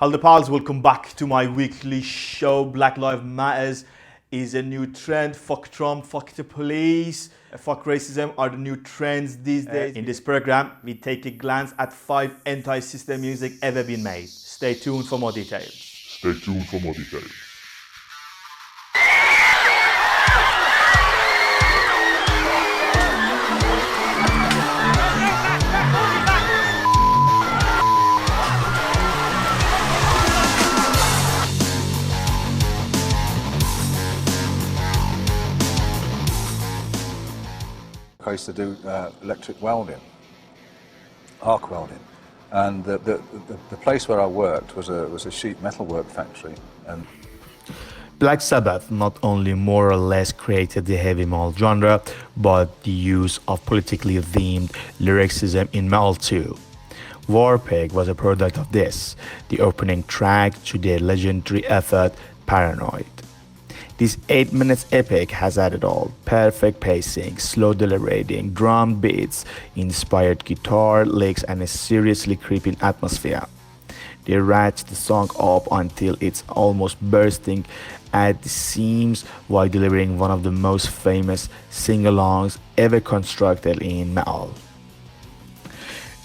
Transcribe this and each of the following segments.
Hello pals, welcome back to my weekly show. Black Lives Matters is a new trend. Fuck Trump, fuck the police, fuck racism are the new trends these days. In this program, we take a glance at 5 anti-system music ever been made. Stay tuned for more details. I used to do electric welding, arc welding, and the place where I worked was a sheet metal work factory. And Black Sabbath not only more or less created the heavy metal genre, but the use of politically themed lyricism in metal too. Warpig was a product of this, the opening track to their legendary effort Paranoid. This 8 minutes epic has had it all: perfect pacing, slow deliberating, drum beats, inspired guitar licks, and a seriously creeping atmosphere. They ratchet the song up until it's almost bursting at the seams while delivering one of the most famous sing-alongs ever constructed in metal.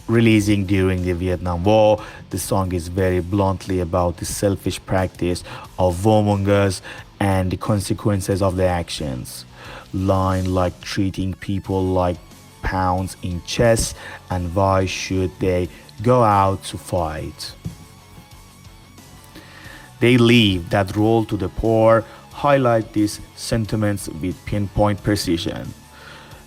Releasing during the Vietnam War, the song is very bluntly about the selfish practice of warmongers and the consequences of their actions. Line like treating people like pawns in chess, and why should they go out to fight? They leave that role to the poor, highlight these sentiments with pinpoint precision.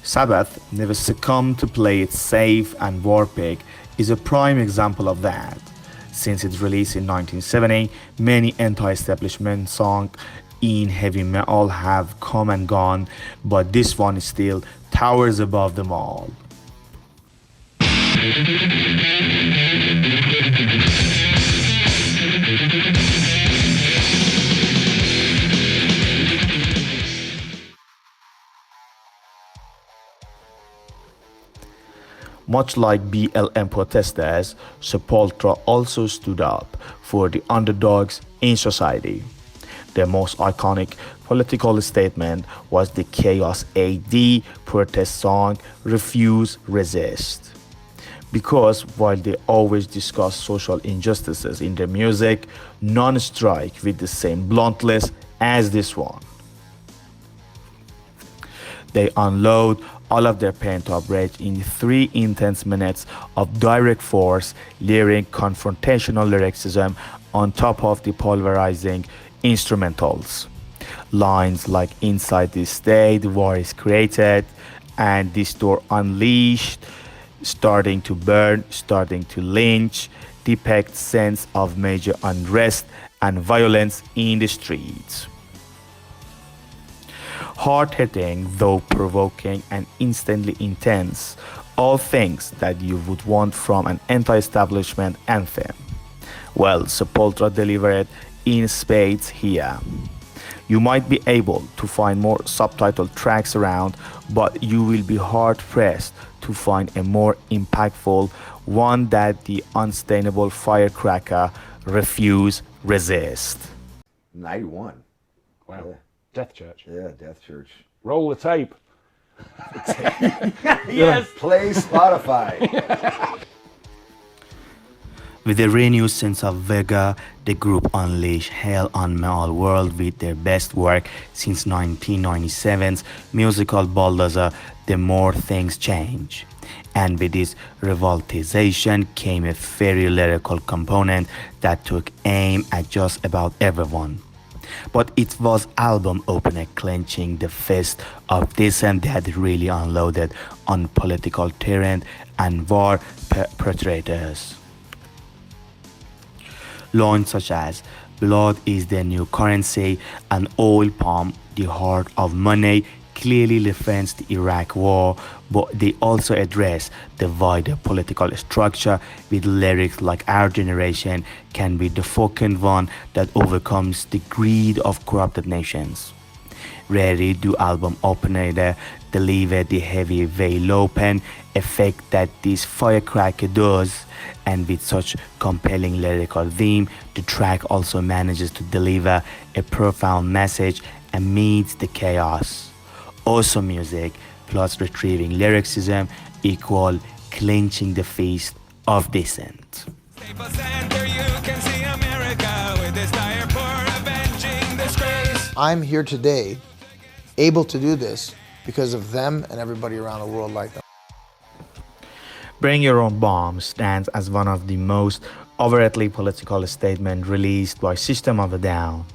Sabbath never succumbed to play it safe, and Warpig is a prime example of that. Since its release in 1970, many anti-establishment songs in heavy metal have come and gone, but this one still towers above them all. Much like BLM protesters, Sepultura also stood up for the underdogs in society. Their most iconic political statement was the Chaos AD protest song Refuse, Resist. Because while they always discuss social injustices in their music, none strike with the same bluntness as this one. They unload all of their pent-up rage in 3 intense minutes of direct force, lyric confrontational lyricism on top of the pulverizing instrumentals. Lines like "Inside this state, war is created," and "This door unleashed," "Starting to burn, starting to lynch," depict sense of major unrest and violence in the streets. Hard-hitting, though provoking, and instantly intense, all things that you would want from an anti-establishment anthem. Well, Sepultura delivered in spades here. You might be able to find more subtitled tracks around, but you will be hard-pressed to find a more impactful one than the unstainable firecracker Refuse, Resist. 91. Wow. Yeah. Death Church. Yeah, Death Church. Roll the tape. Yes. Play Spotify. With a renewed sense of vigor, the group unleashed hell on metal world with their best work since 1997's musical bulldozer, The More Things Change. And with this revoltization came a very lyrical component that took aim at just about everyone. But it was album opener clenching the fist of dissent that really unloaded on political tyrant and war perpetrators. Lines such as "Blood is the new currency" and "Oil Palm, the heart of money" clearly reference the Iraq War, but they also address the wider political structure with lyrics like "Our generation can be the fucking one that overcomes the greed of corrupted nations." Rarely do album opener deliver the heavy veil open effect that this firecracker does, and with such compelling lyrical theme, the track also manages to deliver a profound message amidst the chaos. Awesome music plus retrieving lyricism equal clinching the fist of dissent. Staples Center, you can see America with this dire for avenging disgrace. I'm here today, able to do this because of them and everybody around the world like them. Bring Your Own Bomb stands as one of the most overtly political statements released by System of a Down.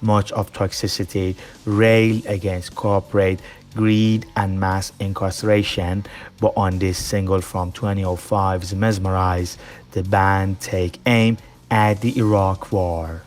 Much of toxicity railed against corporate greed and mass incarceration, but on this single from 2005's Mesmerize, the band take aim at the Iraq War.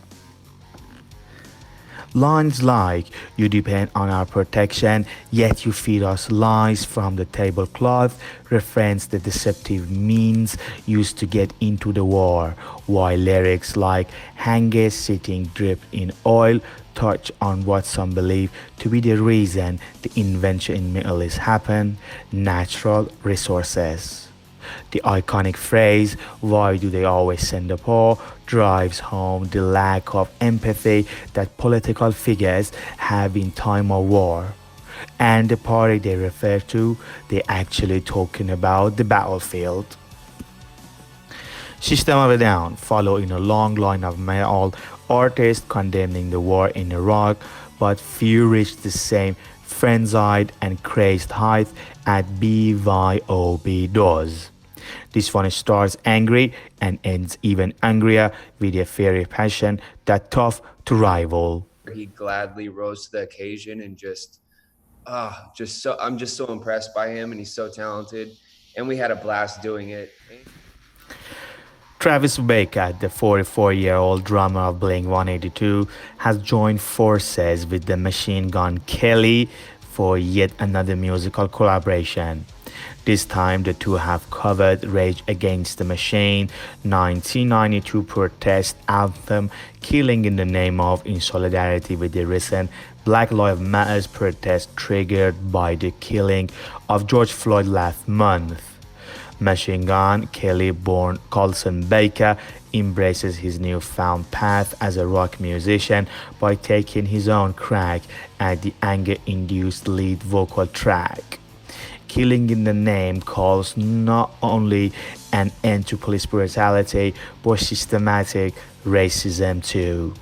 Lines like, "You depend on our protection, yet you feed us lies from the tablecloth," reference the deceptive means used to get into the war, while lyrics like "Hangers sitting dripped in oil" touch on what some believe to be the reason the invention in Middle East happened: natural resources. The iconic phrase, "Why do they always send the poor?" drives home the lack of empathy that political figures have in time of war. And the party they refer to, they're actually talking about the battlefield. System of a Down follow in a long line of metal artists condemning the war in Iraq, but few reach the same frenzied and crazed height as BYOB does. This one starts angry and ends even angrier with a fiery passion that's tough to rival. He gladly rose to the occasion and I'm just so impressed by him, and he's so talented, and we had a blast doing it. Travis Baker, the 44-year-old drummer of Blink-182, has joined forces with the Machine Gun Kelly for yet another musical collaboration. This time, the two have covered Rage Against the Machine 1992 protest anthem Killing in the Name of, in solidarity with the recent Black Lives Matter protest triggered by the killing of George Floyd last month. Machine Gun Kelly, born Colson Baker, embraces his newfound path as a rock musician by taking his own crack at the anger-induced lead vocal track. Killing in the Name calls not only an end to police brutality, but systematic racism too.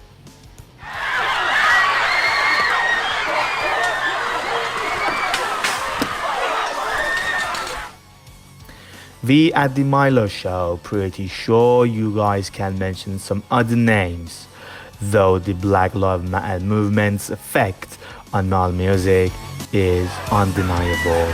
We at the Milo Show pretty sure you guys can mention some other names, though the Black Lives Matter movement's effect on all music is undeniable.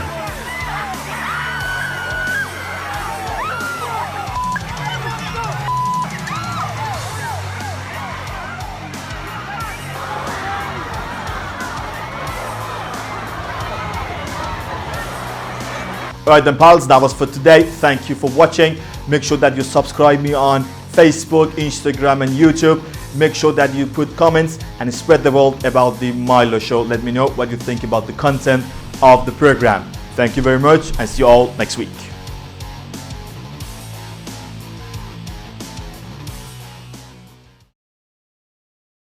Alright then pals, that was for today. Thank you for watching. Make sure that you subscribe me on Facebook, Instagram and YouTube. Make sure that you put comments and spread the word about the Milo Show. Let me know what you think about the content of the program. Thank you very much and see you all next week.